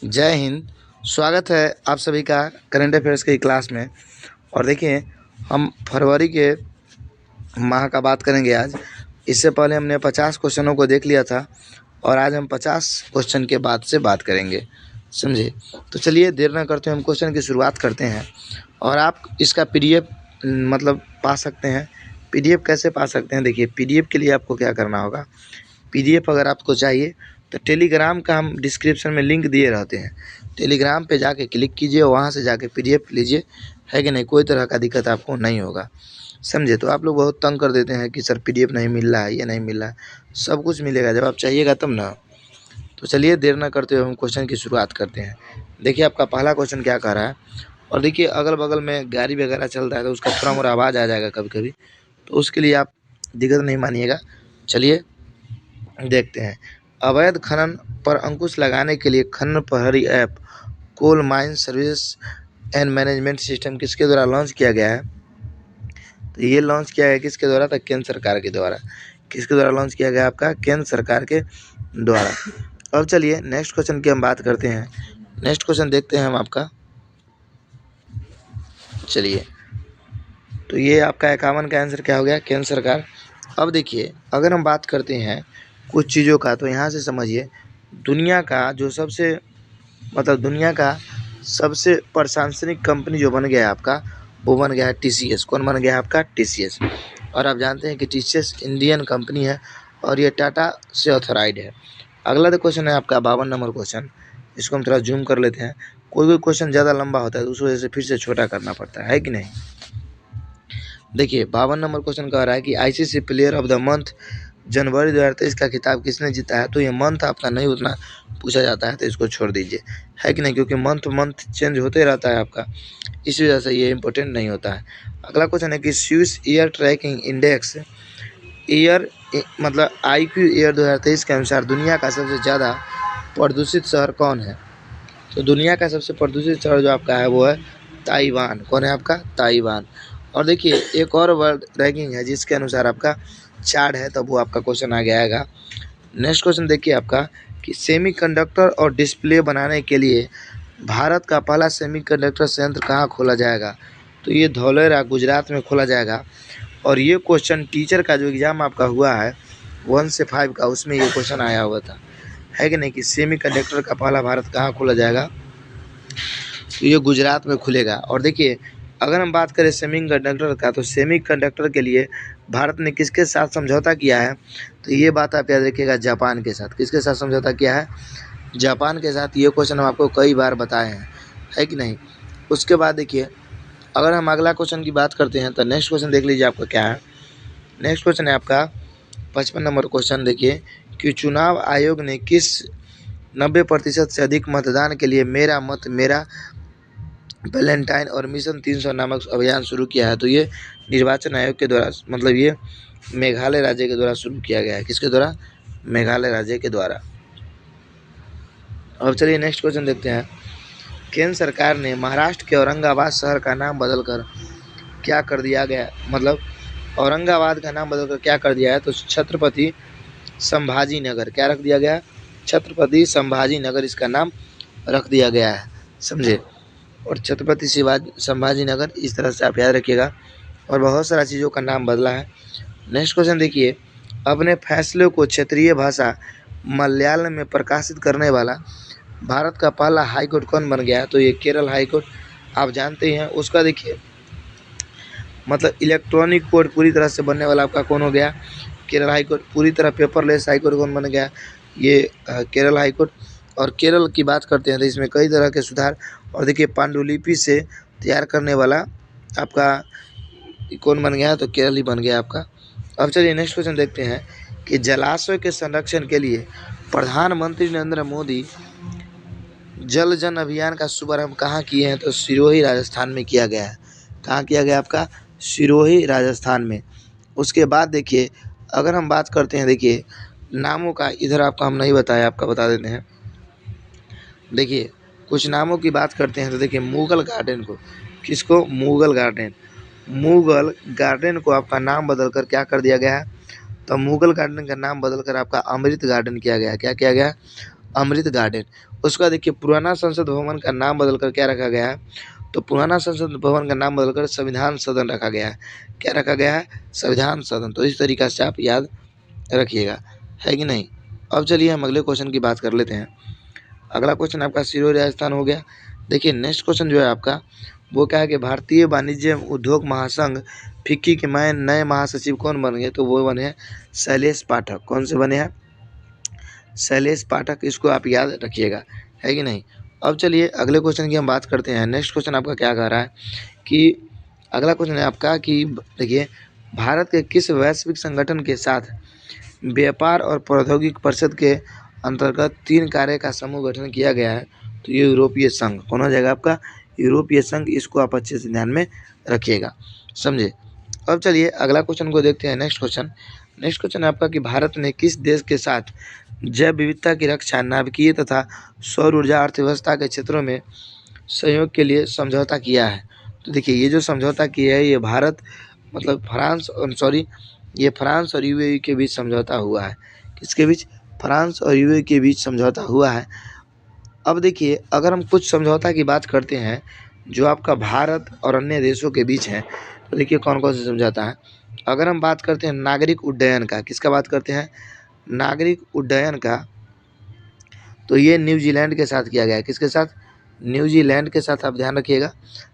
जय हिंद। स्वागत है आप सभी का करंट अफेयर्स की क्लास में। और देखिए, हम फरवरी के माह का बात करेंगे आज। इससे पहले हमने 50 क्वेश्चनों को देख लिया था और आज हम 50 क्वेश्चन के बाद से बात करेंगे, समझे। तो चलिए देर ना करते हुए हम क्वेश्चन की शुरुआत करते हैं। और आप इसका पीडीएफ मतलब पा सकते हैं। पीडीएफ कैसे पा सकते हैं? देखिए, पीडीएफ के लिए आपको क्या करना होगा। पीडीएफ अगर आपको चाहिए तो टेलीग्राम का हम डिस्क्रिप्शन में लिंक दिए रहते हैं। टेलीग्राम पे जाके क्लिक कीजिए, वहाँ से जाके पीडीएफ लीजिए, है कि नहीं। कोई तरह का दिक्कत आपको नहीं होगा, समझे। तो आप लोग बहुत तंग कर देते हैं कि सर पीडीएफ नहीं मिल रहा है, ये नहीं मिल रहा है। सब कुछ मिलेगा जब आप चाहिएगा तब ना। तो चलिए देर ना करते हुए हम क्वेश्चन की शुरुआत करते हैं। देखिए, आपका पहला क्वेश्चन क्या कह रहा है। और देखिए, अगल बगल में गाड़ी वगैरह चल रहा है तो उसका थोड़ा मोड़ा आवाज़ आ जाएगा कभी कभी, तो उसके लिए आप दिक्कत नहीं मानिएगा। चलिए देखते हैं। अवैध खनन पर अंकुश लगाने के लिए Khanan Prahari app coal mine service and management system किसके द्वारा लॉन्च किया गया है? तो ये लॉन्च किया गया किसके द्वारा? था केंद्र सरकार के द्वारा। किसके द्वारा लॉन्च किया गया? आपका केंद्र सरकार के द्वारा। अब चलिए नेक्स्ट क्वेश्चन की हम बात करते हैं। नेक्स्ट क्वेश्चन देखते हैं हम आपका। चलिए, तो ये आपका 51 का आंसर क्या हो गया? केंद्र सरकार। अब देखिए, अगर हम बात करते हैं कुछ चीज़ों का, तो यहाँ से समझिए, दुनिया का जो सबसे दुनिया का सबसे प्रशंसनिक कंपनी जो बन गया है आपका, वो बन गया है टीसीएस। कौन बन गया है? आपका टीसीएस। और आप जानते हैं कि टीसीएस इंडियन कंपनी है और ये टाटा से ऑथराइड है। अगला क्वेश्चन है आपका 52 नंबर क्वेश्चन। इसको हम थोड़ा जूम कर लेते हैं। कोई कोई क्वेश्चन ज़्यादा लंबा होता है तो उस वजह से फिर से छोटा करना पड़ता है कि नहीं। देखिए, 52 नंबर क्वेश्चन कह रहा है कि ICC player of the month जनवरी 2023 का खिताब किसने जीता है? तो ये मंथ आपका नहीं उतना पूछा जाता है, तो इसको छोड़ दीजिए, है कि नहीं, क्योंकि मंथ चेंज होते रहता है आपका, इस वजह से ये इंपॉर्टेंट नहीं होता है। अगला क्वेश्चन है कि Swiss air tracking index year IQ year 2023 के अनुसार दुनिया का सबसे ज़्यादा प्रदूषित शहर कौन है? तो दुनिया का सबसे प्रदूषित शहर जो आपका है वो है ताइवान। कौन है आपका? ताइवान। और देखिए, एक और वर्ल्ड रैंकिंग है जिसके अनुसार आपका चार्ट है, तब वो आपका क्वेश्चन आगे आएगा। नेक्स्ट क्वेश्चन देखिए आपका कि सेमीकंडक्टर और डिस्प्ले बनाने के लिए भारत का पहला सेमीकंडक्टर संयंत्र कहाँ खोला जाएगा? तो ये धौलेरा गुजरात में खोला जाएगा। और ये क्वेश्चन टीचर का जो एग्ज़ाम आपका हुआ है 1 से 5 का, उसमें ये क्वेश्चन आया हुआ था, है कि नहीं, कि सेमीकंडक्टर का पहला भारत कहाँ खोला जाएगा? तो ये गुजरात में खुलेगा। और देखिए, अगर हम बात करें सेमीकंडक्टर का, तो सेमीकंडक्टर के लिए भारत ने किसके साथ समझौता किया है? तो ये बात आप याद रखिएगा, जापान के साथ। किसके साथ समझौता किया है? जापान के साथ। ये क्वेश्चन हम आपको कई बार बताए हैं, है कि नहीं। उसके बाद देखिए, अगर हम अगला क्वेश्चन की बात करते हैं तो नेक्स्ट क्वेश्चन देख लीजिए आपका क्या है। नेक्स्ट क्वेश्चन है आपका 55 नंबर क्वेश्चन। देखिए कि चुनाव आयोग ने किस 90% से अधिक मतदान के लिए मेरा मत मेरा वैलेंटाइन और मिशन 300 नामक अभियान शुरू किया है? तो ये निर्वाचन आयोग के द्वारा, ये मेघालय राज्य के द्वारा शुरू किया गया है। किसके द्वारा? मेघालय राज्य के द्वारा। अब चलिए नेक्स्ट क्वेश्चन देखते हैं। केंद्र सरकार ने महाराष्ट्र के औरंगाबाद शहर का नाम बदलकर क्या कर दिया गया? औरंगाबाद का नाम बदलकर क्या कर दिया है? तो छत्रपति संभाजी नगर। क्या रख दिया गया? छत्रपति संभाजी नगर इसका नाम रख दिया गया है, समझे। और छत्रपति संभाजी नगर, इस तरह से आप याद रखिएगा। और बहुत सारा चीज़ों का नाम बदला है। नेक्स्ट क्वेश्चन देखिए, अपने फैसले को क्षेत्रीय भाषा मलयालम में प्रकाशित करने वाला भारत का पहला हाईकोर्ट कौन बन गया है? तो ये केरल हाईकोर्ट, आप जानते हैं। उसका देखिए इलेक्ट्रॉनिक कोड पूरी तरह से बनने वाला आपका कौन हो गया? केरल हाईकोर्ट। पूरी तरह पेपरलेस हाईकोर्ट कौन बन गया? ये केरल हाईकोर्ट। और केरल की बात करते हैं तो इसमें कई तरह के सुधार, और देखिए पांडुलिपि से तैयार करने वाला आपका कौन बन गया? तो केरल ही बन गया आपका। अब चलिए नेक्स्ट क्वेश्चन देखते हैं कि जलाशय के संरक्षण के लिए प्रधानमंत्री नरेंद्र मोदी जल जन अभियान का शुभारंभ कहाँ किए हैं? तो सिरोही राजस्थान में किया गया है। कहाँ किया गया आपका? सिरोही राजस्थान में। उसके बाद देखिए, अगर हम बात करते हैं, देखिए नामों का, इधर आपका हम नहीं बताया, आपका बता देते हैं। देखिए कुछ नामों की बात करते हैं तो देखिए मुगल गार्डन को, किसको? मुगल गार्डन। मुगल गार्डन को आपका नाम बदलकर क्या कर दिया गया है? तो मुगल गार्डन का नाम बदलकर आपका अमृत गार्डन किया गया। क्या किया गया? अमृत गार्डन। उसका देखिए पुराना संसद भवन का नाम बदलकर क्या रखा गया है, तो पुराना संसद भवन का नाम बदलकर संविधान सदन रखा गया है। क्या रखा गया है, संविधान सदन। तो इस तरीका से आप याद रखिएगा, है कि नहीं। अब चलिए हम अगले क्वेश्चन की बात कर लेते हैं। अगला क्वेश्चन आपका सिरोही राजस्थान हो गया। देखिए नेक्स्ट क्वेश्चन जो है आपका वो क्या है कि भारतीय वाणिज्य उद्योग महासंघ फिक्की के नए महासचिव कौन बन गए, तो वो बने हैं शैलेश पाठक। कौन से बने हैं, शैलेश पाठक। इसको आप याद रखिएगा, है कि नहीं। अब चलिए अगले क्वेश्चन की हम बात करते हैं। नेक्स्ट क्वेश्चन आपका क्या कह रहा है कि अगला क्वेश्चन है आपका कि देखिए भारत के किस वैश्विक संगठन के साथ व्यापार और प्रौद्योगिकी परिषद के अंतर्गत 3 कार्य का समूह गठन किया गया है, तो ये यूरोपीय संघ। कौन हो जाएगा आपका, यूरोपीय संघ। इसको आप अच्छे से ध्यान में रखिएगा, समझे। अब चलिए अगला क्वेश्चन को देखते हैं। नेक्स्ट क्वेश्चन है आपका कि भारत ने किस देश के साथ जैव विविधता की रक्षा, नाभिकीय तथा सौर ऊर्जा अर्थव्यवस्था के क्षेत्रों में सहयोग के लिए समझौता किया है। तो देखिए ये जो समझौता किया है ये भारत मतलब फ्रांस और यूएई के बीच समझौता हुआ है। किसके बीच, फ्रांस और यूएई के बीच समझौता हुआ है। अब देखिए अगर हम कुछ समझौता की बात करते हैं जो आपका भारत और अन्य देशों के बीच है, तो देखिए कौन कौन से समझौता है। अगर हम बात करते हैं नागरिक उड्डयन का, किसका बात करते हैं, नागरिक उड्डयन का, तो ये न्यूजीलैंड के साथ किया गया है। किसके साथ, न्यूजीलैंड के साथ। आप ध्यान रखिएगा,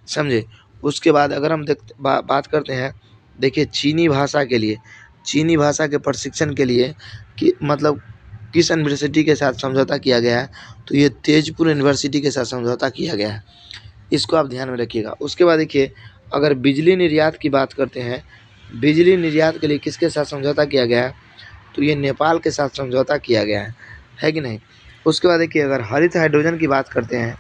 समझे। उसके बाद अगर हम बात करते हैं देखिए चीनी भाषा के प्रशिक्षण के लिए कि मतलब किस यूनिवर्सिटी के साथ समझौता किया गया है, तो ये तेजपुर यूनिवर्सिटी के साथ समझौता किया गया है। इसको आप ध्यान में रखिएगा। उसके बाद देखिए अगर बिजली निर्यात की बात करते हैं, बिजली निर्यात के लिए किसके साथ समझौता किया गया है, तो ये नेपाल के साथ समझौता किया गया है कि नहीं। उसके बाद देखिए अगर हरित हाइड्रोजन की बात करते हैं,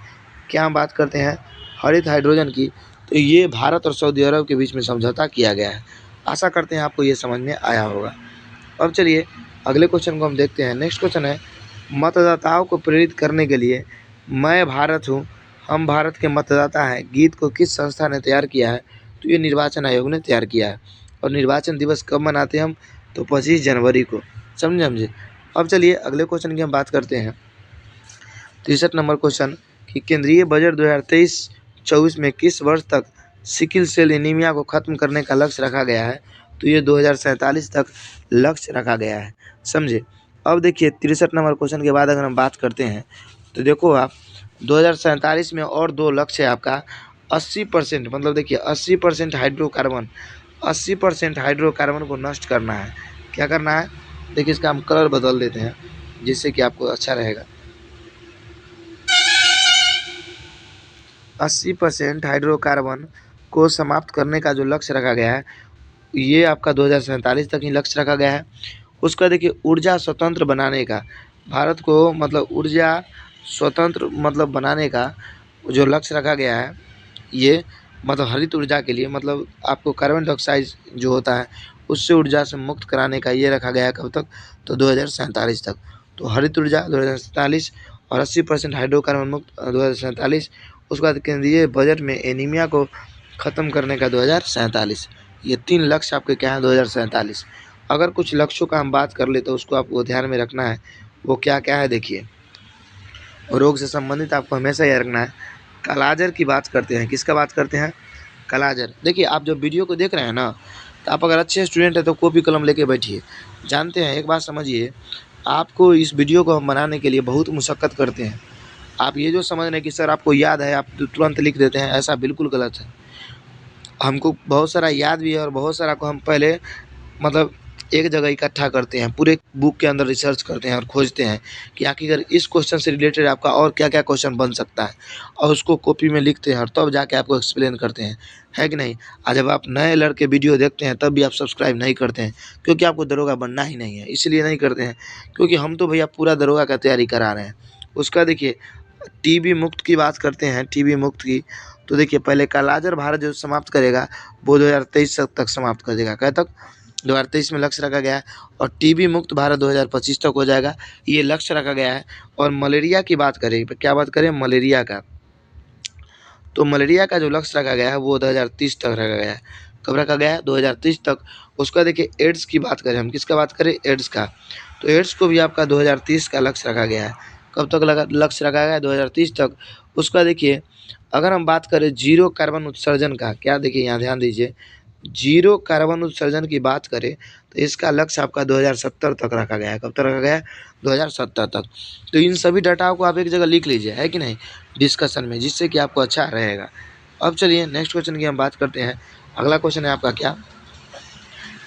क्या हम बात करते हैं हरित हाइड्रोजन की, तो ये भारत और सऊदी अरब के बीच में समझौता किया गया है। आशा करते हैं आपको ये समझ में आया होगा। अब चलिए अगले क्वेश्चन को हम देखते हैं। नेक्स्ट क्वेश्चन है मतदाताओं को प्रेरित करने के लिए मैं भारत हूँ, हम भारत के मतदाता हैं गीत को किस संस्था ने तैयार किया है, तो ये निर्वाचन आयोग ने तैयार किया है। और निर्वाचन दिवस कब मनाते हैं हम, तो 25 जनवरी को, समझे। अब चलिए अगले क्वेश्चन की हम बात करते हैं। 63 नंबर क्वेश्चन कि केंद्रीय बजट 2023-24 में किस वर्ष तक सिकल सेल एनीमिया को खत्म करने का लक्ष्य रखा गया है, तो ये 2047 तक लक्ष्य रखा गया है, समझे। अब देखिए 63 नंबर क्वेश्चन के बाद अगर हम बात करते हैं तो देखो आप 2047 में और 2 लक्ष्य है आपका। 80% मतलब देखिए 80% हाइड्रोकार्बन, 80% हाइड्रोकार्बन को नष्ट करना है। क्या करना है, देखिए इसका हम कलर बदल देते हैं जिससे कि आपको अच्छा रहेगा। 80% हाइड्रोकार्बन को समाप्त करने का जो लक्ष्य रखा गया है ये आपका 2047 तक ही लक्ष्य रखा गया है। उसका देखिए ऊर्जा स्वतंत्र बनाने का, भारत को मतलब ऊर्जा स्वतंत्र मतलब बनाने का जो लक्ष्य रखा गया है ये मतलब हरित ऊर्जा के लिए, मतलब आपको कार्बन डाइऑक्साइड जो होता है उससे ऊर्जा से मुक्त कराने का ये रखा गया है। कब तक, तो 2047 तक। तो हरित ऊर्जा 2047 और 80% हाइड्रोकार्बन मुक्त 2047। उसके बाद केंद्रीय बजट में एनीमिया को ख़त्म करने का 2047। ये 3 लक्ष्य आपके क्या है 2047। अगर कुछ लक्ष्यों का हम बात कर ले तो उसको आपको ध्यान में रखना है। वो क्या क्या है देखिए, रोग से संबंधित आपको हमेशा याद रखना है। कालाजार की बात करते हैं, किसका बात करते हैं, कालाजार। देखिए आप जब वीडियो को देख रहे हैं ना, तो आप अगर अच्छे स्टूडेंट हैं तो कॉपी कलम लेके बैठिए। जानते हैं एक बात समझिए, आपको इस वीडियो को हम बनाने के लिए बहुत मुशक्क़त करते हैं। आप ये जो समझ रहे हैं कि सर आपको याद है आप तुरंत लिख देते हैं, ऐसा बिल्कुल गलत है। हमको बहुत सारा याद भी है और बहुत सारा को हम पहले मतलब एक जगह इकट्ठा करते हैं, पूरे बुक के अंदर रिसर्च करते हैं और खोजते हैं कि आखिर इस क्वेश्चन से रिलेटेड आपका और क्या क्या क्वेश्चन बन सकता है, और उसको कॉपी में लिखते हैं और तब जाके आपको एक्सप्लेन करते हैं, है कि नहीं। आज जब आप नए लड़के वीडियो देखते हैं तब भी आप सब्सक्राइब नहीं करते हैं क्योंकि आपको दरोगा बनना ही नहीं है, इसलिए नहीं करते हैं क्योंकि हम तो भैया पूरा दरोगा का तैयारी करा रहे हैं। उसका देखिए टीबी मुक्त की बात करते हैं, टीबी मुक्त की, तो देखिए पहले कालाजार भारत जो समाप्त करेगा वो 2023 तक समाप्त कर देगा। क्या तक, 2023 में लक्ष्य रखा गया है। और टीबी मुक्त भारत 2025 तक हो जाएगा, ये लक्ष्य रखा गया है। और मलेरिया की बात करें, क्या बात करें मलेरिया का, तो मलेरिया का जो लक्ष्य रखा गया है वो 2030 तक रखा गया है। कब रखा गया है, 2030 तक। उसका देखिए एड्स की बात करें हम, किसका बात करें, एड्स का, तो एड्स को भी आपका 2030 का लक्ष्य रखा गया है। कब तक लक्ष्य रखा गया है? 2030 तक। उसका देखिए अगर हम बात करें जीरो कार्बन उत्सर्जन का, क्या देखिए यहाँ ध्यान दीजिए, जीरो कार्बन उत्सर्जन की बात करें तो इसका लक्ष्य आपका 2070 तक रखा गया है। कब तक रखा गया है? 2070 तक। तो इन सभी डाटाओं को आप एक जगह लिख लीजिए, है कि नहीं, डिस्कशन में, जिससे कि आपको अच्छा रहेगा। अब चलिए नेक्स्ट क्वेश्चन की हम बात करते हैं। अगला क्वेश्चन है आपका क्या,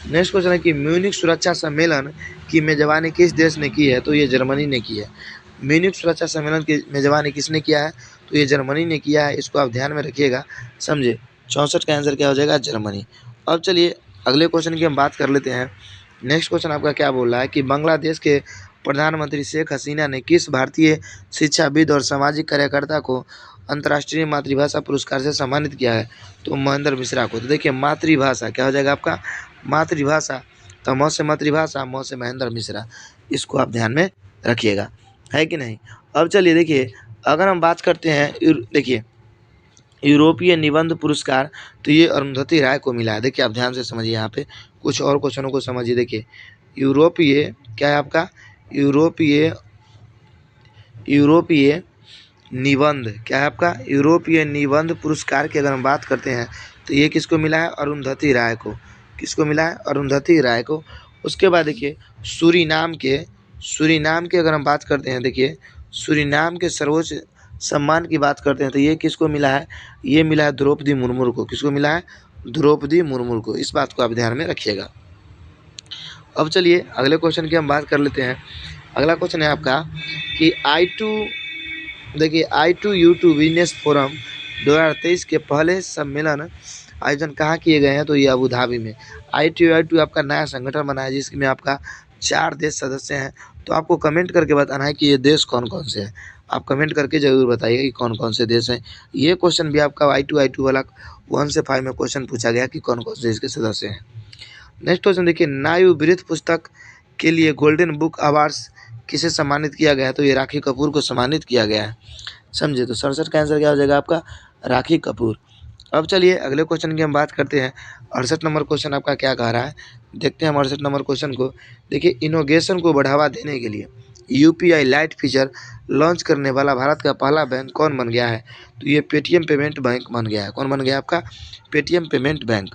नेक्स्ट क्वेश्चन है कि म्यूनिख सुरक्षा सम्मेलन की मेजबानी किस देश ने की है? तो ये जर्मनी ने की है। म्यूनिख सुरक्षा सम्मेलन की मेजबानी किसने किया है? तो ये जर्मनी ने किया है। इसको आप ध्यान में रखिएगा, समझे। 64 का आंसर क्या हो जाएगा? जर्मनी। अब चलिए अगले क्वेश्चन की हम बात कर लेते हैं। नेक्स्ट क्वेश्चन आपका क्या बोल रहा है कि बांग्लादेश के प्रधानमंत्री शेख हसीना ने किस भारतीय शिक्षाविद और सामाजिक कार्यकर्ता को अंतर्राष्ट्रीय मातृभाषा पुरस्कार से सम्मानित किया है? तो महेंद्र मिश्रा को। तो देखिए मातृभाषा क्या हो जाएगा आपका? मातृभाषा। तो म से मातृभाषा, म से महेंद्र मिश्रा, इसको आप ध्यान में रखिएगा, है कि नहीं। अब चलिए देखिए अगर हम बात करते हैं, देखिए यूरोपीय निबंध पुरस्कार, तो ये अरुंधति राय को मिला है। देखिए आप ध्यान से समझिए, यहाँ पे कुछ और क्वेश्चनों को समझिए। देखिए यूरोपीय क्या है आपका? यूरोपीय निबंध क्या है आपका? यूरोपीय निबंध पुरस्कार की अगर हम बात करते हैं तो ये किसको मिला है? अरुंधति राय को। किसको मिला है? अरुंधति राय को। उसके बाद देखिए सूरीनाम की अगर हम बात करते हैं, देखिए सूरीनाम के सर्वोच्च सम्मान की बात करते हैं तो ये किसको मिला है? ये मिला है द्रौपदी मुर्मू को। किसको मिला है? द्रौपदी मुर्मू को। इस बात को आप ध्यान में रखिएगा। अब चलिए अगले क्वेश्चन की हम बात कर लेते हैं। अगला क्वेश्चन है आपका कि देखिए I2U2 बिजनेस फोरम 2023 के पहले सम्मेलन आयोजन कहाँ किए गए हैं? तो ये अबू धाबी में। I2U2 आपका नया संगठन बना है जिसमें आपका 4 देश सदस्य हैं। तो आपको कमेंट करके बताना है कि ये देश कौन कौन से हैं। आप कमेंट करके जरूर बताइएगा कि कौन कौन से देश हैं। ये क्वेश्चन भी आपका I2 वाला 1 से 5 में क्वेश्चन पूछा गया कि कौन कौन से देश के सदस्य हैं। नेक्स्ट क्वेश्चन देखिए नायु वृत्त पुस्तक के लिए गोल्डन बुक अवार्ड्स किसे सम्मानित किया गया है? तो ये राखी कपूर को सम्मानित किया गया है, समझे। तो 67 का आंसर क्या हो जाएगा आपका? राखी कपूर। अब चलिए अगले क्वेश्चन की हम बात करते हैं। 68 नंबर क्वेश्चन आपका क्या कह रहा है, देखते हैं हम 68 नंबर क्वेश्चन को। देखिए इनोवेशन को बढ़ावा देने के लिए UPI लाइट फीचर लॉन्च करने वाला भारत का पहला बैंक कौन बन गया है? तो ये पेटीएम पेमेंट बैंक बन गया है। कौन बन गया आपका? Paytm payment bank.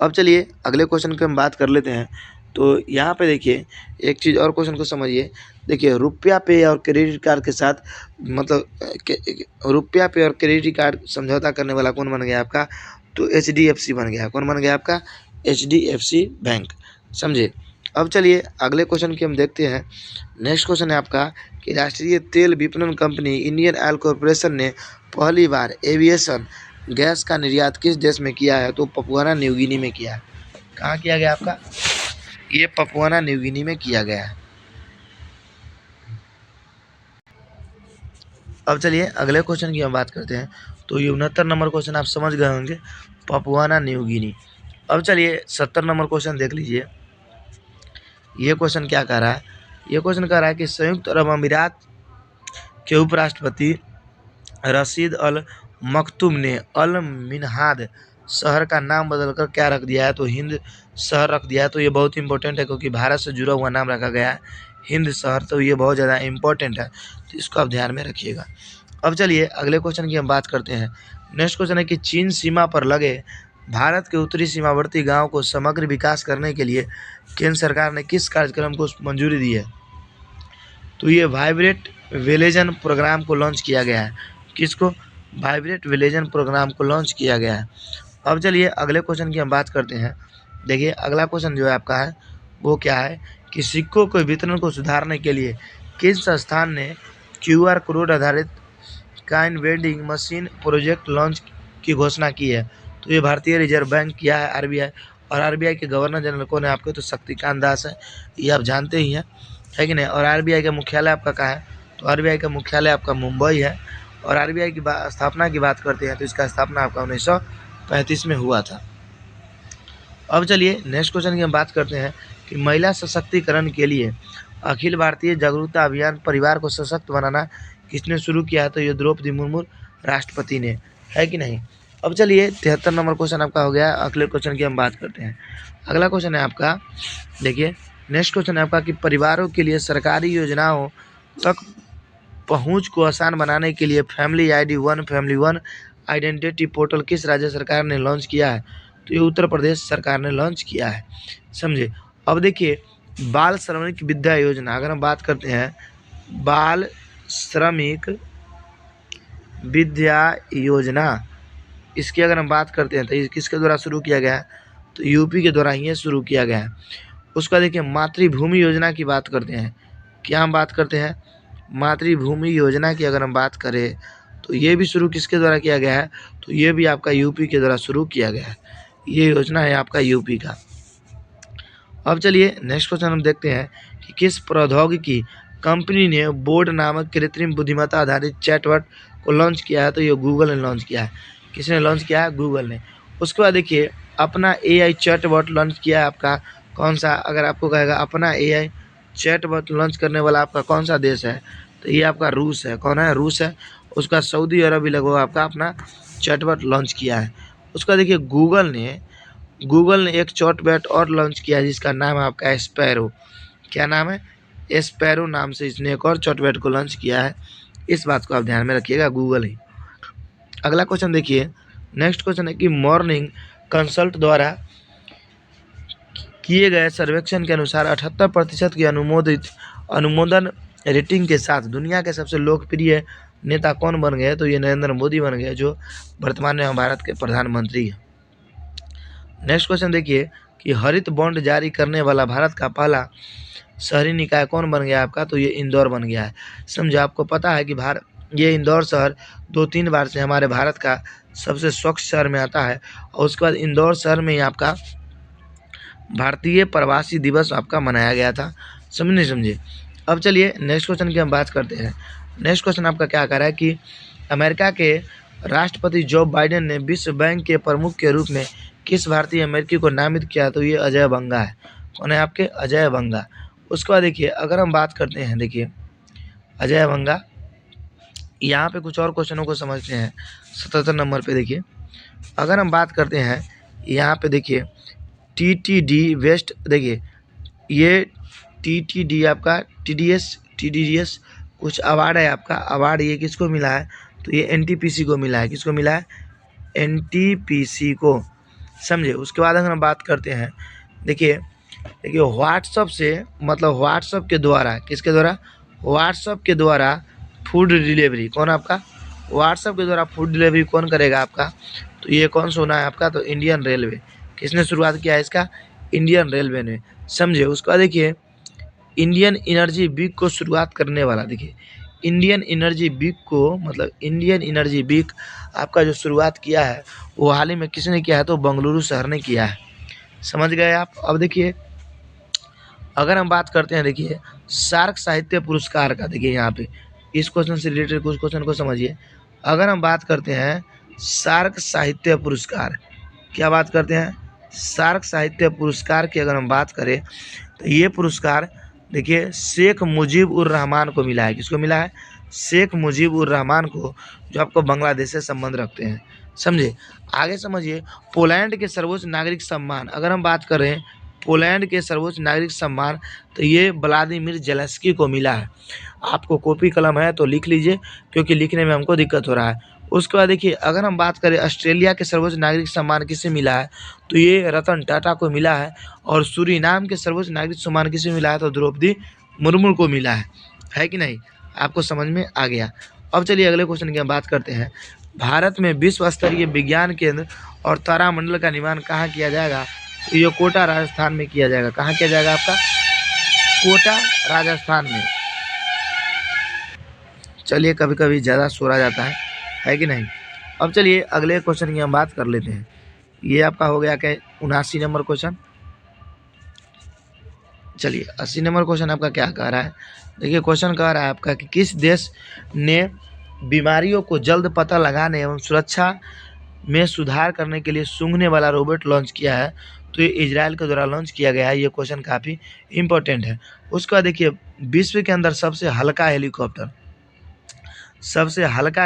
अब चलिए अगले क्वेश्चन की हम बात कर लेते हैं। तो यहाँ पे देखिए एक चीज़ और क्वेश्चन को समझिए। देखिए रुपया पे और क्रेडिट कार्ड के साथ मतलब रुपया पे और क्रेडिट कार्ड समझौता करने वाला कौन बन गया आपका? तो HDFC बन गया। कौन बन गया आपका? HDFC बैंक, समझे। अब चलिए अगले क्वेश्चन की हम देखते हैं। नेक्स्ट क्वेश्चन है आपका कि राष्ट्रीय तेल विपणन कंपनी इंडियन ऑयल कॉरपोरेशन ने पहली बार एविएशन गैस का निर्यात किस देश में किया है? तो पपुआना न्यू गिनी में किया है। कहाँ किया गया आपका? ये पपुआना न्यू गिनी में किया गया है। अब चलिए अगले क्वेश्चन की हम बात करते हैं। तो ये 69 नंबर क्वेश्चन आप समझ गए होंगे, पपुआना न्यू गिनी। अब चलिए 70 नंबर क्वेश्चन देख लीजिए। ये क्वेश्चन क्या कह रहा है? ये क्वेश्चन कह रहा है कि संयुक्त अरब अमीरात के उपराष्ट्रपति रशीद अल मखतूम ने अल मिनहाद शहर का नाम बदलकर क्या रख दिया है? तो हिंद शहर रख दिया है। तो ये बहुत इंपॉर्टेंट है क्योंकि भारत से जुड़ा हुआ नाम रखा गया है हिंद शहर, तो ये बहुत ज़्यादा इंपॉर्टेंट है, तो इसको आप ध्यान में रखिएगा। अब चलिए अगले क्वेश्चन की हम बात करते हैं। नेक्स्ट क्वेश्चन है कि चीन सीमा पर लगे भारत के उत्तरी सीमावर्ती गाँव को समग्र विकास करने के लिए केंद्र सरकार ने किस कार्यक्रम को मंजूरी दी है? तो ये वाइब्रेंट विलेजन प्रोग्राम को लॉन्च किया गया है। किसको? वाइब्रेंट विलेजन प्रोग्राम को लॉन्च किया गया है। अब चलिए अगले क्वेश्चन की हम बात करते हैं। देखिए अगला क्वेश्चन जो है आपका है वो क्या है कि सिक्कों के वितरण को सुधारने के लिए किस संस्थान ने QR कोड आधारित coin vending machine project launch की घोषणा की है? तो ये भारतीय रिजर्व बैंक किया है, RBI। और RBI के गवर्नर जनरल कौन है आपके? तो शक्तिकांत दास है, ये आप जानते ही हैं, है कि नहीं। और RBI का मुख्यालय आपका कहाँ है? तो RBI का मुख्यालय आपका मुंबई है। और RBI की स्थापना की बात करते हैं तो इसका स्थापना आपका 1935 में हुआ था। अब चलिए नेक्स्ट क्वेश्चन की हम बात करते हैं कि महिला सशक्तिकरण के लिए अखिल भारतीय जागरूकता अभियान परिवार को सशक्त बनाना किसने शुरू किया है? तो ये द्रौपदी मुर्मू राष्ट्रपति ने, है कि नहीं। अब चलिए 73 नंबर क्वेश्चन आपका हो गया। अगले क्वेश्चन की हम बात करते हैं। अगला क्वेश्चन है आपका, देखिए नेक्स्ट क्वेश्चन है आपका कि परिवारों के लिए सरकारी योजनाओं तक पहुंच को आसान बनाने के लिए फैमिली वन आइडेंटिटी पोर्टल किस राज्य सरकार ने लॉन्च किया है? तो ये उत्तर प्रदेश सरकार ने लॉन्च किया है। समझे। अब देखिए बाल श्रमिक विद्या योजना, अगर हम बात करते हैं बाल श्रमिक विद्या योजना, इसकी अगर हम बात करते हैं तो ये किसके द्वारा शुरू किया गया है? तो यूपी के द्वारा ये शुरू किया गया है। उसका देखिए मातृभूमि योजना की बात करते हैं। क्या हम बात करते हैं? मातृभूमि योजना की अगर हम बात करें तो ये भी शुरू किसके द्वारा किया गया है? तो ये भी आपका यूपी के द्वारा शुरू किया गया है। ये योजना है आपका यूपी का। अब चलिए नेक्स्ट क्वेश्चन हम देखते हैं कि किस प्रौद्योगिकी कंपनी ने बोर्ड नामक कृत्रिम बुद्धिमत्ता आधारित चैटबॉट को लॉन्च किया है? तो ये गूगल ने लॉन्च किया है। किसने लॉन्च किया है? गूगल ने। उसके बाद देखिए अपना एआई चैटबॉट लॉन्च किया है आपका कौन सा? अगर आपको कहेगा अपना एआई चैटबॉट लॉन्च करने वाला आपका कौन सा देश है? तो ये आपका रूस है। कौन है? रूस है। उसका सऊदी अरब भी लगभग आपका अपना चैटबॉट लॉन्च किया है। उसका देखिए गूगल ने एक चैटबॉट और लॉन्च किया है जिसका नाम है आपका स्पैरो। क्या नाम है? स्पैरो नाम से इसने एक और चैटबॉट को लॉन्च किया है। इस बात को आप ध्यान में रखिएगा, गूगल ही। अगला क्वेश्चन देखिए, नेक्स्ट क्वेश्चन है कि मॉर्निंग कंसल्ट द्वारा किए गए सर्वेक्षण के अनुसार 78% की अनुमोदन रेटिंग के साथ दुनिया के सबसे लोकप्रिय नेता कौन बन गए? तो ये नरेंद्र मोदी बन गए, जो वर्तमान में भारत के प्रधानमंत्री हैं। नेक्स्ट क्वेश्चन देखिए कि हरित बॉन्ड जारी करने वाला भारत का पहला शहरी निकाय कौन बन गया आपका? तो ये इंदौर बन गया है। समझो, आपको पता है कि ये इंदौर शहर 2-3 बार से हमारे भारत का सबसे स्वच्छ शहर में आता है। और उसके बाद इंदौर शहर में ही आपका भारतीय प्रवासी दिवस आपका मनाया गया था। समझे। अब चलिए नेक्स्ट क्वेश्चन की हम बात करते हैं। नेक्स्ट क्वेश्चन आपका क्या कह रहा है कि अमेरिका के राष्ट्रपति जो बाइडेन ने विश्व बैंक के प्रमुख के रूप में किस भारतीय अमेरिकी को नामित किया? तो ये अजय बंगा है। कौन है आपके? अजय बंगा। उसके बाद देखिए अगर हम बात करते हैं, देखिए अजय बंगा, यहाँ पे कुछ और क्वेश्चनों को समझते हैं। 77 नंबर पे देखिए अगर हम बात करते हैं, यहाँ पे देखिए TTD वेस्ट, देखिए ये TTD आपका TDS कुछ अवार्ड है आपका। अवार्ड ये किसको मिला है? तो ये NTPC को मिला है। किसको मिला है? NTPC को। समझे। उसके बाद अगर हम बात करते हैं, देखिए व्हाट्सअप से, मतलब व्हाट्सअप के द्वारा, किसके द्वारा? व्हाट्सअप के द्वारा फूड डिलीवरी कौन आपका? व्हाट्सअप के द्वारा फूड डिलीवरी कौन करेगा आपका? तो ये कौन सा होना है आपका? तो इंडियन रेलवे। किसने शुरुआत किया है इसका? इंडियन रेलवे ने। समझे। उसके बाद देखिए इंडियन एनर्जी वीक को शुरुआत करने वाला, देखिए इंडियन एनर्जी वीक को, मतलब इंडियन एनर्जी वीक आपका जो शुरुआत किया है वो हाल ही में किसने किया है? तो बेंगलुरु शहर ने किया है। समझ गए आप। अब देखिए अगर हम बात करते हैं, देखिए सार्क साहित्य पुरस्कार का, देखिए यहाँ पे इस क्वेश्चन से रिलेटेड कुछ क्वेश्चन को समझिए। अगर हम बात करते हैं सार्क साहित्य पुरस्कार, क्या बात करते हैं? सार्क साहित्य पुरस्कार की अगर हम बात करें तो ये पुरस्कार देखिए शेख मुजीब उर रहमान को मिला है। किसको मिला है? शेख मुजीब उर रहमान को, जो आपको बांग्लादेश से संबंध रखते हैं। समझे। आगे समझिए पोलैंड के सर्वोच्च नागरिक सम्मान, अगर हम बात करें पोलैंड के सर्वोच्च नागरिक सम्मान, तो ये व्लादिमीर जेलेंस्की को मिला है। आपको कॉपी कलम है तो लिख लीजिए, क्योंकि लिखने में हमको दिक्कत हो रहा है। उसके बाद देखिए अगर हम बात करें ऑस्ट्रेलिया के सर्वोच्च नागरिक सम्मान किसे मिला है? तो ये रतन टाटा को मिला है। और सूरीनाम के सर्वोच्च नागरिक सम्मान किसे मिला है? तो द्रौपदी मुर्मू को मिला है कि नहीं? आपको समझ में आ गया। अब चलिए अगले क्वेश्चन की हम बात करते हैं। भारत में विश्व स्तरीय विज्ञान केंद्र और तारामंडल का निर्माण कहाँ किया जाएगा? तो ये कोटा राजस्थान में किया जाएगा। कहाँ किया जाएगा आपका? कोटा राजस्थान में। चलिए कभी कभी ज़्यादा शोर आ जाता है कि नहीं? अब चलिए अगले क्वेश्चन की हम बात कर लेते हैं। ये आपका हो गया क्या? 79 नंबर क्वेश्चन। चलिए 80 नंबर क्वेश्चन आपका क्या कह रहा है? देखिए क्वेश्चन कह रहा है आपका कि किस देश ने बीमारियों को जल्द पता लगाने एवं सुरक्षा में सुधार करने के लिए सूंघने वाला रोबोट लॉन्च किया है? तो ये इजराइल के द्वारा लॉन्च किया गया है। ये क्वेश्चन काफ़ी इंपॉर्टेंट है। उसका देखिए विश्व के अंदर सबसे हल्का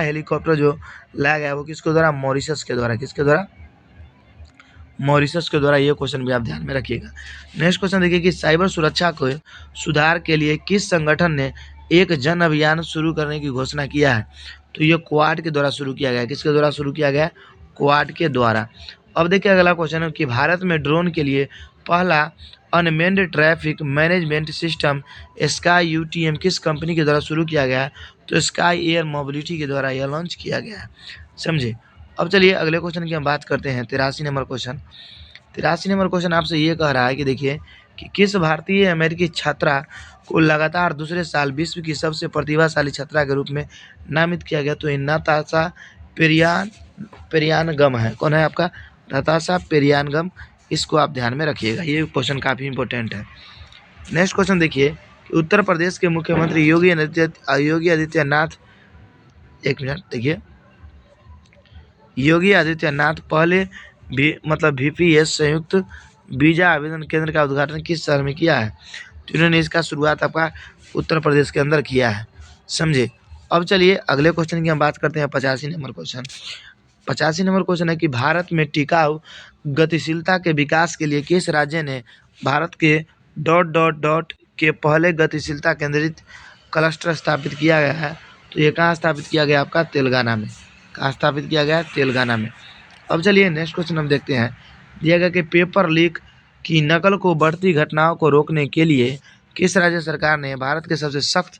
हेलीकॉप्टर जो लाया गया वो किसके द्वारा? मॉरिशस के द्वारा। किसके द्वारा? मॉरिशस के द्वारा। ये क्वेश्चन भी आप ध्यान में रखिएगा। नेक्स्ट क्वेश्चन देखिए कि साइबर सुरक्षा को सुधार के लिए किस संगठन ने एक जन अभियान शुरू करने की घोषणा किया है। तो ये क्वाड के द्वारा शुरू किया गया है। किसके द्वारा शुरू किया गया है? क्वाड के द्वारा। अब देखिए अगला क्वेश्चन है कि भारत में ड्रोन के लिए पहला unmanned traffic management system sky UTM किस कंपनी के द्वारा शुरू किया गया है? तो स्काई एयर मोबिलिटी के द्वारा यह लॉन्च किया गया है। समझे। अब चलिए अगले क्वेश्चन की हम बात करते हैं। 83 नंबर क्वेश्चन। 83 नंबर क्वेश्चन आपसे ये कह रहा है कि देखिए कि किस भारतीय अमेरिकी छात्रा को लगातार दूसरे साल विश्व की सबसे प्रतिभाशाली छात्रा के रूप में नामित किया गया? तो ये नताशा पेरियानगम है। कौन है आपका? नताशा पेरियानगम। इसको आप ध्यान में रखिएगा, ये क्वेश्चन काफ़ी इंपॉर्टेंट है। नेक्स्ट क्वेश्चन देखिए कि उत्तर प्रदेश के मुख्यमंत्री योगी आदित्यनाथ, एक मिनट देखिए, योगी आदित्यनाथ पहले भी VPS संयुक्त वीजा आवेदन केंद्र का उद्घाटन किस शहर में किया है? तो इन्होंने इसका शुरुआत आपका उत्तर प्रदेश के अंदर किया है। समझे। अब चलिए अगले क्वेश्चन की हम बात करते हैं। 85 नंबर क्वेश्चन। 85 नंबर क्वेश्चन है कि भारत में टिकाऊ गतिशीलता के विकास के लिए किस राज्य ने भारत के ... के पहले गतिशीलता केंद्रित क्लस्टर स्थापित किया गया है? तो ये कहाँ स्थापित किया गया? आपका तेलंगाना में। कहाँ स्थापित किया गया है? तेलंगाना में। अब चलिए नेक्स्ट क्वेश्चन हम देखते हैं। दिया गया कि पेपर लीक की नकल को बढ़ती घटनाओं को रोकने के लिए किस राज्य सरकार ने भारत के सबसे सख्त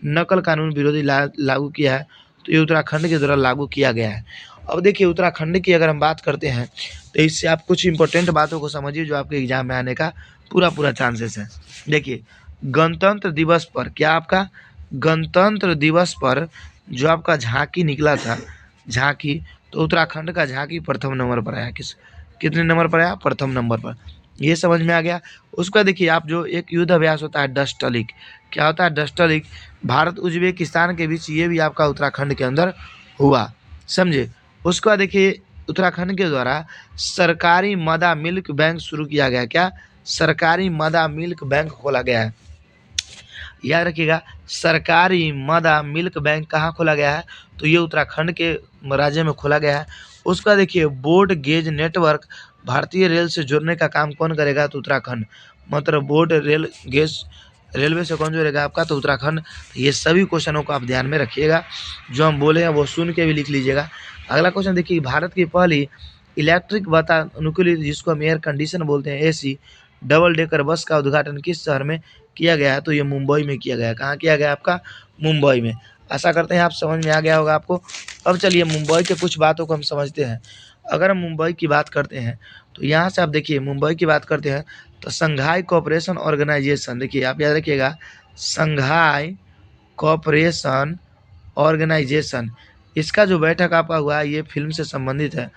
नकल कानून विरोधी लागू किया है? तो ये उत्तराखंड के द्वारा लागू किया गया है। अब देखिए उत्तराखंड की अगर हम बात करते हैं तो इससे आप कुछ इंपॉर्टेंट बातों को समझिए जो आपके एग्जाम में आने का पूरा चांसेस है। देखिए गणतंत्र दिवस पर, क्या आपका गणतंत्र दिवस पर जो आपका झांकी निकला था, झांकी, तो उत्तराखंड का झांकी प्रथम नंबर पर आया। कितने नंबर पर आया? प्रथम नंबर पर। ये समझ में आ गया। उसका देखिए आप जो एक युद्ध अभ्यास होता है डस्टलिक, क्या होता है? डस्टलिक भारत उज्बेकिस्तान के बीच, ये भी आपका उत्तराखंड के अंदर हुआ। समझे। उसके बाद देखिए उत्तराखंड के द्वारा सरकारी मदा मिल्क बैंक शुरू किया गया। क्या? सरकारी मदा मिल्क बैंक खोला गया है। याद रखिएगा सरकारी मदा मिल्क बैंक कहाँ खोला गया है? तो ये उत्तराखंड के राज्य में खोला गया है। उसका देखिए बोर्ड गेज नेटवर्क भारतीय रेल से जोड़ने का काम कौन करेगा? तो Uttarakhand. Board rail gauge railway से कौन जोड़ेगा आपका? तो उत्तराखंड। ये सभी क्वेश्चनों को आप ध्यान में रखिएगा, जो हम बोले हैं वो सुन के भी लिख लीजिएगा। अगला क्वेश्चन देखिए भारत की पहली इलेक्ट्रिक वातानुकूलित, जिसको हम एयर कंडीशन बोलते हैं, AC डबल डेकर बस का उद्घाटन किस शहर में किया गया है? तो ये मुंबई में किया गया है। कहाँ किया गया आपका? मुंबई में। आशा करते हैं आप समझ में आ गया होगा आपको। अब चलिए मुंबई के कुछ बातों को हम समझते हैं। अगर हम मुंबई की बात करते हैं तो यहाँ से आप देखिए मुंबई की बात करते हैं तो संघाई कोऑपरेशन ऑर्गेनाइजेशन, देखिए आप याद रखिएगा संघाई कोऑपरेशन ऑर्गेनाइजेशन, इसका जो बैठक आपका हुआ है ये फिल्म से संबंधित है।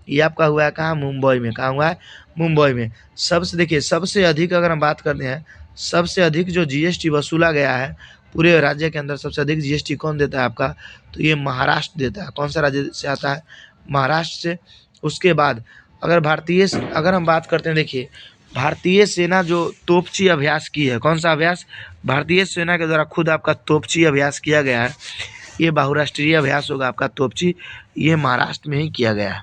ये आपका हुआ है कहाँ? मुंबई में। कहाँ हुआ है? मुंबई में। सबसे अधिक अगर हम बात करते हैं, सबसे अधिक जो GST वसूला गया है पूरे राज्य के अंदर, सबसे अधिक GST कौन देता है आपका? तो ये महाराष्ट्र देता है। कौन सा राज्य से आता है? महाराष्ट्र से। उसके बाद अगर हम बात करते हैं, देखिए भारतीय सेना जो तोपची अभ्यास की है, कौन सा अभ्यास? भारतीय सेना के द्वारा खुद आपका तोपची अभ्यास किया गया है। ये बहुराष्ट्रीय अभ्यास होगा आपका तोपची, ये महाराष्ट्र में ही किया गया है।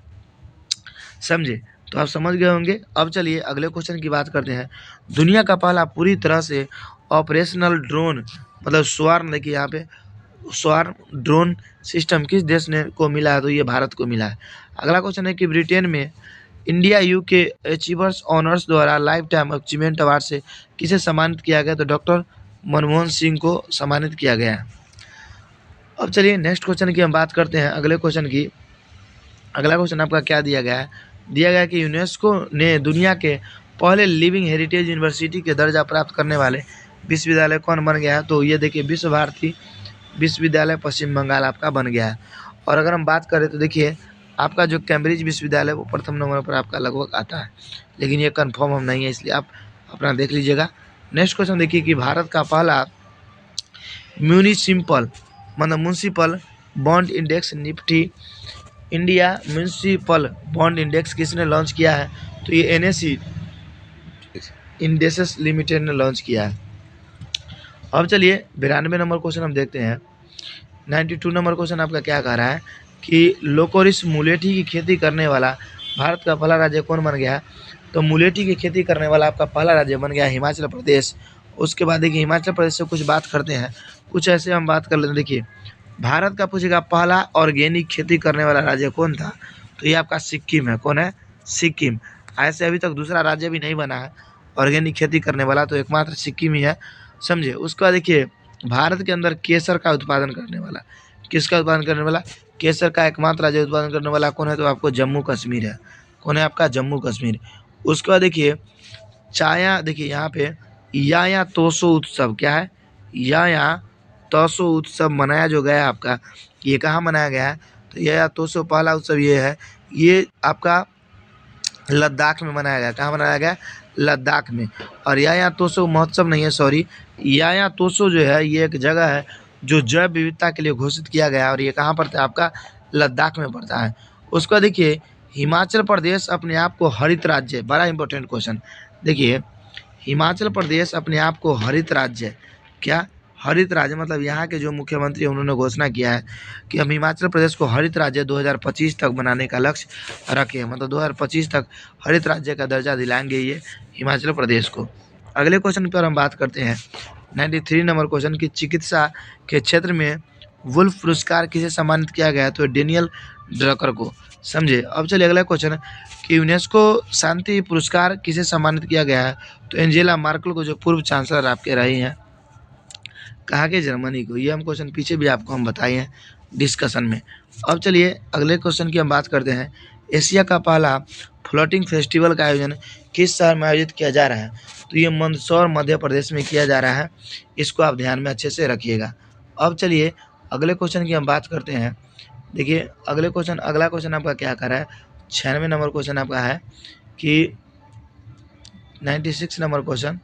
समझे। तो आप समझ गए होंगे। अब चलिए अगले क्वेश्चन की बात करते हैं। दुनिया का पहला पूरी तरह से ऑपरेशनल ड्रोन स्वार्म, देखिए यहाँ पे स्वार्म ड्रोन सिस्टम किस देश ने को मिला है? तो ये भारत को मिला है। अगला क्वेश्चन है कि ब्रिटेन में इंडिया UK अचीवर्स ऑनर्स द्वारा लाइफ टाइम अचीवमेंट अवार्ड से किसे सम्मानित किया गया? तो डॉक्टर मनमोहन सिंह को सम्मानित किया गया है। अब चलिए नेक्स्ट क्वेश्चन की हम बात करते हैं। अगले क्वेश्चन की अगला क्वेश्चन आपका क्या दिया गया है? दिया गया कि यूनेस्को ने दुनिया के पहले लिविंग हेरिटेज यूनिवर्सिटी के दर्जा प्राप्त करने वाले विश्वविद्यालय कौन बन गया है? तो ये देखिए विश्व भारती विश्वविद्यालय पश्चिम बंगाल आपका बन गया है। और अगर हम बात करें तो देखिए आपका जो कैम्ब्रिज विश्वविद्यालय वो प्रथम नंबर पर आपका लगभग आता है, लेकिन ये कन्फर्म हम नहीं है, इसलिए आप अपना देख लीजिएगा। नेक्स्ट क्वेश्चन देखिए कि भारत का पहला municipal bond index Nifty India municipal bond index किसने लॉन्च किया है? तो ये NSE इंडेसेस लिमिटेड ने लॉन्च किया है। अब चलिए 92 नंबर क्वेश्चन हम देखते हैं। 92 नंबर क्वेश्चन आपका क्या कह रहा है कि लोकोरिस मुलेठी की खेती करने वाला भारत का पहला राज्य कौन बन गया है? तो मुलेठी की खेती करने वाला आपका पहला राज्य बन गया हिमाचल प्रदेश। उसके बाद देखिए हिमाचल प्रदेश से कुछ बात करते हैं, कुछ ऐसे हम बात कर लेते हैं। देखिए भारत का पूछेगा पहला ऑर्गेनिक खेती करने वाला राज्य कौन था, तो ये आपका सिक्किम है। कौन है? सिक्किम। ऐसे अभी तक दूसरा राज्य भी नहीं बना है ऑर्गेनिक खेती करने वाला, तो एकमात्र सिक्किम ही है, समझे। उसके बाद देखिए भारत के अंदर केसर का उत्पादन करने वाला, किसका उत्पादन करने वाला? केसर का एकमात्र राज्य उत्पादन करने वाला कौन है? तो आपको जम्मू कश्मीर है। कौन है आपका? जम्मू कश्मीर। उसके बाद देखिए चाया, देखिए यहाँ पे या तोसो उत्सव क्या है? या तोसो उत्सव मनाया जो गया है आपका, ये कहाँ मनाया गया है? तो या तोसो पहला उत्सव ये है, ये आपका लद्दाख में मनाया गया। कहाँ मनाया गया? लद्दाख में। और या तोसो महोत्सव नहीं है, सॉरी, या तोसो जो है ये एक जगह है जो जैव विविधता के लिए घोषित किया गया है, और ये कहाँ पड़ता है? आपका लद्दाख में पड़ता है। उसका देखिए हिमाचल प्रदेश अपने आप को हरित राज्य, बड़ा इंपॉर्टेंट क्वेश्चन। देखिए हिमाचल प्रदेश अपने आप को हरित राज्य, क्या हरित राज्य मतलब यहाँ के जो मुख्यमंत्री हैं उन्होंने घोषणा किया है कि हम हिमाचल प्रदेश को हरित राज्य 2025 तक बनाने का लक्ष्य रखे हैं, मतलब 2025 तक हरित राज्य का दर्जा दिलाएंगे ये हिमाचल प्रदेश को। अगले क्वेश्चन पर हम बात करते हैं 93 नंबर क्वेश्चन की, चिकित्सा के क्षेत्र में वुल्फ पुरस्कार किसे सम्मानित किया गया? तो डेनियल ड्रकर को, समझे। अब चलिए अगला क्वेश्चन कि यूनेस्को शांति पुरस्कार किसे सम्मानित किया गया है? तो एंजेला मार्केल को, जो पूर्व चांसलर आपके रही हैं, कहाँ के? जर्मनी को। ये हम क्वेश्चन पीछे भी आपको हम बताए हैं डिस्कशन में। अब चलिए अगले क्वेश्चन की हम बात करते हैं, एशिया का पहला फ्लोटिंग फेस्टिवल का आयोजन किस शहर में आयोजित किया जा रहा है? तो ये मंदसौर मध्य प्रदेश में किया जा रहा है, इसको आप ध्यान में अच्छे से रखिएगा। अब चलिए अगले क्वेश्चन की हम बात करते हैं। देखिए अगला क्वेश्चन आपका क्या कर रहा है? 96 नंबर क्वेश्चन आपका है कि 96 नंबर क्वेश्चन,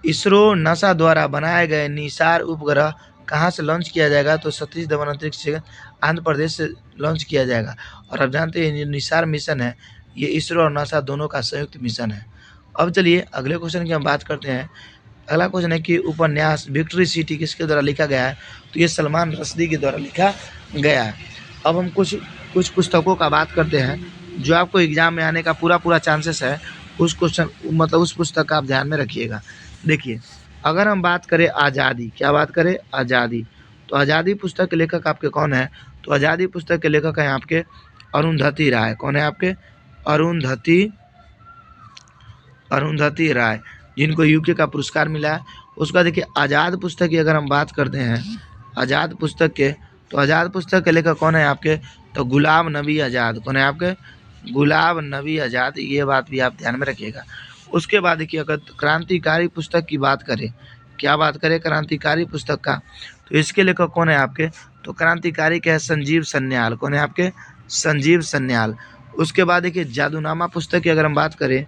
इसरो नासा द्वारा बनाए गए निसार उपग्रह कहाँ से लॉन्च किया जाएगा? तो सतीश धवन अंतरिक्ष से आंध्र प्रदेश से लॉन्च किया जाएगा। और आप जानते हैं ये निसार मिशन है, ये इसरो और नासा दोनों का संयुक्त मिशन है। अब चलिए अगले क्वेश्चन की हम बात करते हैं। अगला क्वेश्चन है कि उपन्यास विक्ट्री सिटी किसके द्वारा लिखा गया है? तो ये सलमान रश्दी के द्वारा लिखा गया है। अब हम कुछ पुस्तकों का बात करते हैं जो आपको एग्जाम में आने का पूरा चांसेस है, उस क्वेश्चन मतलब उस पुस्तक का आप ध्यान में रखिएगा। देखिए अगर हम बात करें आज़ादी, क्या बात करें? आज़ादी। तो आज़ादी पुस्तक के लेखक आपके कौन है? तो आज़ादी पुस्तक के लेखक हैं आपके अरुंधति राय। कौन है आपके? अरुंधति राय, जिनको यूके का पुरस्कार मिला है। उसका देखिए आज़ाद पुस्तक की अगर हम बात करते हैं, आज़ाद पुस्तक के, तो आज़ाद पुस्तक के लेखक कौन है आपके? तो गुलाम नबी आज़ाद। कौन है आपके? गुलाम नबी आज़ाद। ये बात भी आप ध्यान में रखिएगा। उसके बाद देखिए अगर क्रांतिकारी पुस्तक की बात करें, क्या बात करें? क्रांतिकारी पुस्तक का, तो इसके लेखक कौन है आपके? तो क्रांतिकारी के है संजीव सन्याल। कौन है आपके? संजीव सन्याल। उसके बाद देखिए जादूनामा पुस्तक की अगर हम बात करें,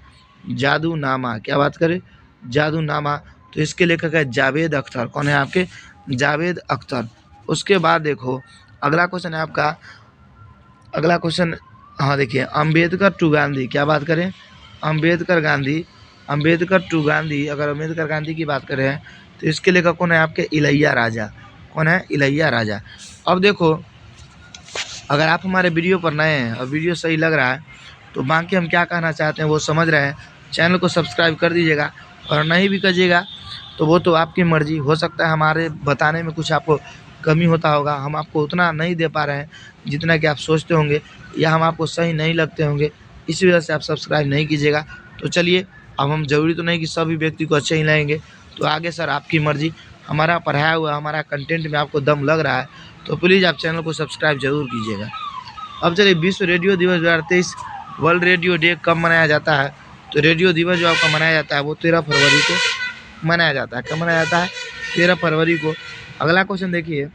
जादूनामा, क्या बात करें? जादूनामा, तो इसके लेखक है जावेद अख्तर। कौन है आपके? जावेद अख्तर। उसके बाद देखो अगला क्वेश्चन है आपका, अगला क्वेश्चन, हाँ देखिए अंबेडकर टू गांधी, क्या बात करें? अंबेडकर गांधी, अंबेडकर टू गांधी। अगर अंबेडकर गांधी की बात करें तो इसके लेखक कौन है आपके? इलैया राजा। कौन है? इलैया राजा। अब देखो अगर आप हमारे वीडियो पर नए हैं और वीडियो सही लग रहा है तो बाकी हम क्या कहना चाहते हैं वो समझ रहे हैं, चैनल को सब्सक्राइब कर दीजिएगा, और नहीं भी कीजिएगा तो वो तो आपकी मर्जी। हो सकता है हमारे बताने में कुछ आपको कमी होता होगा, हम आपको उतना नहीं दे पा रहे हैं जितना कि आप सोचते होंगे, या हम आपको सही नहीं लगते होंगे, इसी वजह से आप सब्सक्राइब नहीं कीजिएगा। तो चलिए अब हम ज़रूरी तो नहीं कि सभी व्यक्ति को अच्छे ही लगेंगे, तो आगे सर आपकी मर्जी। हमारा पढ़ाया हुआ हमारा कंटेंट में आपको दम लग रहा है तो प्लीज़ आप चैनल को सब्सक्राइब जरूर कीजिएगा। अब चलिए विश्व रेडियो दिवस 2023 वर्ल्ड रेडियो डे कब मनाया जाता है? तो रेडियो दिवस जो आपका मनाया जाता है वो 13 फरवरी को मनाया जाता है। कब मनाया जाता है? 13 फरवरी को। अगला क्वेश्चन देखिए,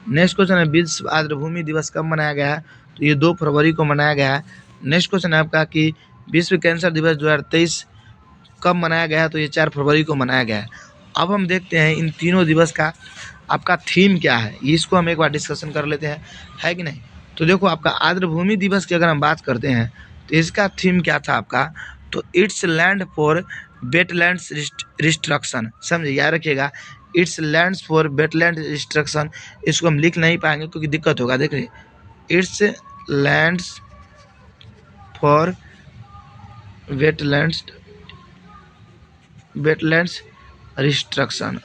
नेक्स्ट क्वेश्चन है विश्व आर्द्रभूमि दिवस कब मनाया गया है? तो ये 2 फरवरी को मनाया गया है। नेक्स्ट क्वेश्चन है आपका कि विश्व कैंसर दिवस 2023 कब मनाया गया है? तो ये 4 फरवरी को मनाया गया है। अब हम देखते हैं इन तीनों दिवस का आपका थीम क्या है, इसको हम एक बार डिस्कशन कर लेते हैं, है कि नहीं। तो देखो आपका आर्द्रभूमि दिवस की अगर हम बात करते हैं तो इसका थीम क्या था आपका? तो it's land for wetlands restriction, समझे, याद रखिएगा, it's lands for wetland restriction. इसको हम लिख नहीं पाएंगे क्योंकि दिक्कत होगा। देखिए it's lands for wetlands restriction,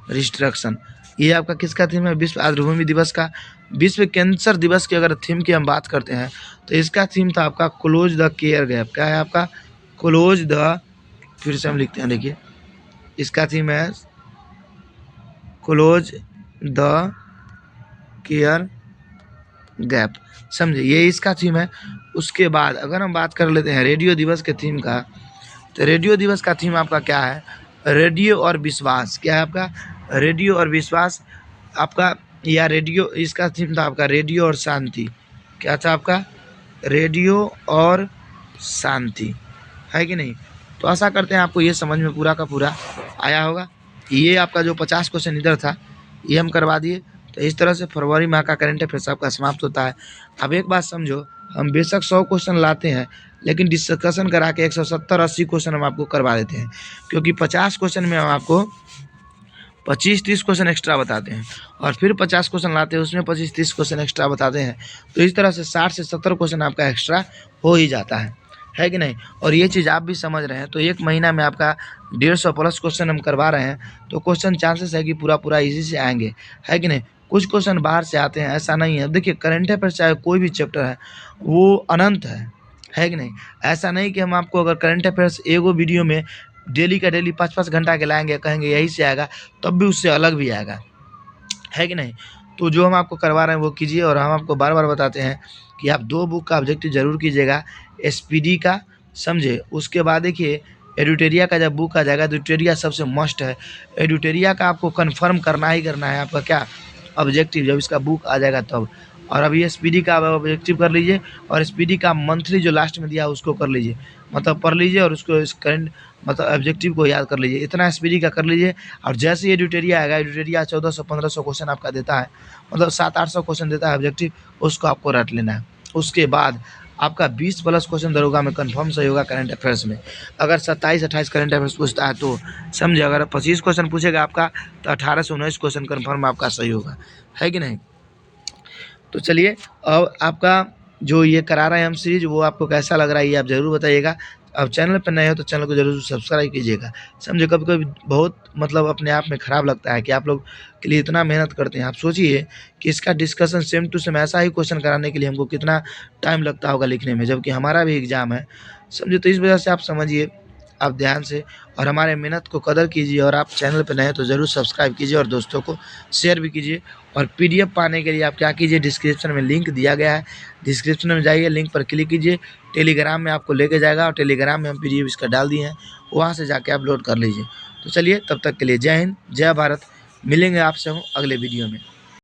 restriction, ये आपका किसका थीम है? विश्व आर्द्रभूमि दिवस का। विश्व कैंसर दिवस की अगर थीम की हम बात करते हैं तो इसका थीम था आपका क्लोज द केयर गैप। क्या है आपका? क्लोज द, फिर से हम लिखते हैं, देखिए इसका थीम है क्लोज द केयर गैप, समझे, ये इसका थीम है। उसके बाद अगर हम बात कर लेते हैं रेडियो दिवस के थीम का, तो रेडियो दिवस का थीम आपका क्या है? रेडियो और विश्वास। क्या है आपका? रेडियो और विश्वास आपका, या रेडियो, इसका थीम था आपका रेडियो और शांति। क्या था आपका? रेडियो और शांति, है कि नहीं? तो आशा करते हैं आपको ये समझ में पूरा का पूरा आया होगा। ये आपका जो 50 क्वेश्चन इधर था ये हम करवा दिए। तो इस तरह से फरवरी माह का करंट अफेयर्स आपका समाप्त होता है। अब एक बात समझो, हम बेशक 100 क्वेश्चन लाते हैं लेकिन डिस्कशन करा के 170-80 क्वेश्चन हम आपको करवा देते हैं, क्योंकि 50 क्वेश्चन में हम आपको 25-30 क्वेश्चन एक्स्ट्रा बताते हैं, और फिर 50 क्वेश्चन लाते हैं उसमें 25-30 क्वेश्चन एक्स्ट्रा बताते हैं। तो इस तरह से 60 से 70 क्वेश्चन आपका एक्स्ट्रा हो ही जाता है कि नहीं? और ये चीज़ आप भी समझ रहे हैं। तो एक महीना में आपका 150 प्लस क्वेश्चन हम करवा रहे हैं, तो क्वेश्चन चांसेस है कि पूरा इजी से आएंगे, है कि नहीं? कुछ क्वेश्चन बाहर से आते हैं, ऐसा नहीं है। देखिए करंट अफेयर चाहे कोई भी चैप्टर है वो अनंत है कि नहीं? ऐसा नहीं कि हम आपको अगर करंट अफेयर्स एगो वीडियो में डेली का डेली 5-5 घंटा के लाएंगे, कहेंगे यही से आएगा, तब भी उससे अलग भी आएगा, है कि नहीं? तो जो हम आपको करवा रहे हैं वो कीजिए, और हम आपको बार बार बताते हैं कि आप 2 बुक का ऑब्जेक्टिव जरूर कीजिएगा, एसपीडी का, समझे। उसके बाद देखिए एडिटोरिया का जब बुक आ जाएगा, एडिटोरिया सबसे मस्ट है। एडिटोरिया का आपको कन्फर्म करना ही करना है, आपका क्या ऑब्जेक्टिव, जब इसका बुक आ जाएगा तब। और अभी एसपीडी का ऑब्जेक्टिव कर लीजिए, और एसपीडी का मंथली जो लास्ट में दिया है उसको कर लीजिए, मतलब पढ़ लीजिए, और उसको इस करंट मतलब ऑब्जेक्टिव को याद कर लीजिए। इतना एसपीडी का कर लीजिए, और जैसे ही एडिटोरिया आएगा, एडिटोरिया 1400-1500 क्वेश्चन आपका देता है, मतलब 700-800 क्वेश्चन देता है ऑब्जेक्टिव, उसको आपको रट लेना है। उसके बाद आपका 20 प्लस क्वेश्चन दरोगा में कंफर्म सही होगा करंट अफेयर्स में। अगर 27-28 करंट अफेयर्स पूछता है तो समझे, अगर 25 क्वेश्चन पूछेगा आपका तो 18 से 19 क्वेश्चन कंफर्म आपका सही होगा, है कि नहीं? तो चलिए, अब आपका जो ये करा रहे हैं हम सीरीज, वो आपको कैसा लग रहा है ये आप ज़रूर बताइएगा। अब चैनल पर नए हो तो चैनल को ज़रूर सब्सक्राइब कीजिएगा, समझे। कभी कभी बहुत मतलब अपने आप में ख़राब लगता है कि आप लोग के लिए इतना मेहनत करते हैं। आप सोचिए कि इसका डिस्कशन सेम टू सेम ऐसा ही क्वेश्चन कराने के लिए हमको कितना टाइम लगता होगा लिखने में, जबकि हमारा भी एग्ज़ाम है, समझे। तो इस वजह से आप समझिए, आप ध्यान से और हमारे मेहनत को कदर कीजिए, और आप चैनल पर नए हैं तो ज़रूर सब्सक्राइब कीजिए और दोस्तों को शेयर भी कीजिए। और पीडीएफ पाने के लिए आप क्या कीजिए, डिस्क्रिप्शन में लिंक दिया गया है, डिस्क्रिप्शन में जाइए, लिंक पर क्लिक कीजिए, टेलीग्राम में आपको लेके जाएगा, और टेलीग्राम में हम पीडीएफ इसका डाल दिए हैं, वहाँ से जाके आप लोड कर लीजिए। तो चलिए, तब तक के लिए जय हिंद, जय भारत। मिलेंगे आपसे हम अगले वीडियो में।